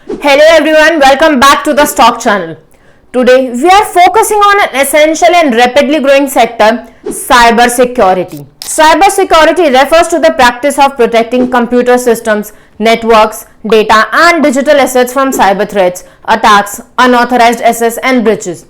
Hello everyone, welcome back to the Stock Channel. Today we are focusing on an essential and rapidly growing sector, cyber security. Cyber security refers to the practice of protecting computer systems, networks, data and digital assets from cyber threats, attacks, unauthorized access and breaches.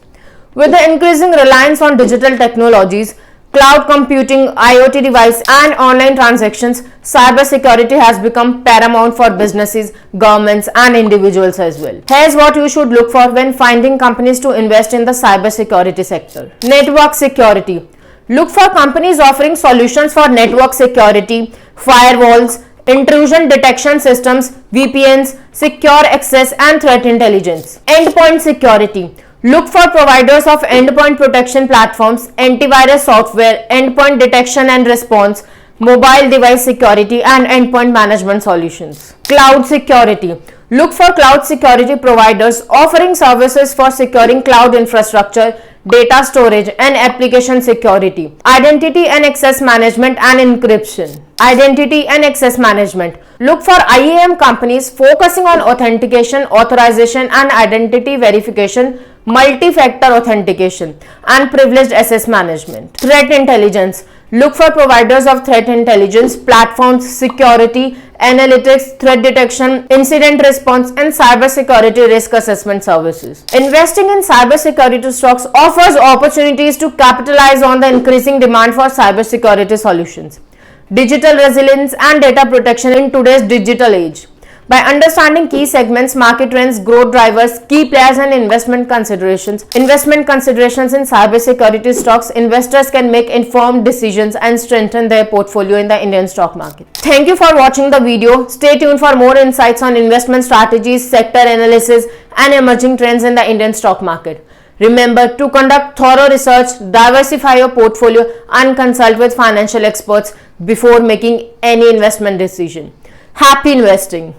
With the increasing reliance on digital technologies, cloud computing, IoT devices and online transactions, cybersecurity has become paramount for businesses, governments and individuals as well. Here's what you should look for when finding companies to invest in the cybersecurity sector. Network security. Look for companies offering solutions for network security, firewalls, intrusion detection systems, VPNs, secure access and threat intelligence. Endpoint security. Look for providers of endpoint protection platforms, antivirus software, endpoint detection and response, mobile device security and endpoint management solutions. Cloud security. Look for cloud security providers offering services for securing cloud infrastructure, data storage and application security. Identity and access management and encryption. Identity and access management. Look for IAM companies focusing on authentication, authorization and identity verification, multi-factor authentication and privileged access management. Threat intelligence. Look for providers of threat intelligence, platforms, security, analytics, threat detection, incident response and cybersecurity risk assessment services. Investing in cybersecurity stocks offers opportunities to capitalize on the increasing demand for cybersecurity solutions, digital resilience and data protection in today's digital age. By understanding key segments, market trends, growth drivers, key players and investment considerations in cybersecurity stocks, investors can make informed decisions and strengthen their portfolio in the Indian stock market. Thank you for watching the video. Stay tuned for more insights on investment strategies, sector analysis and emerging trends in the Indian stock market. Remember to conduct thorough research, diversify your portfolio and consult with financial experts before making any investment decision. Happy investing!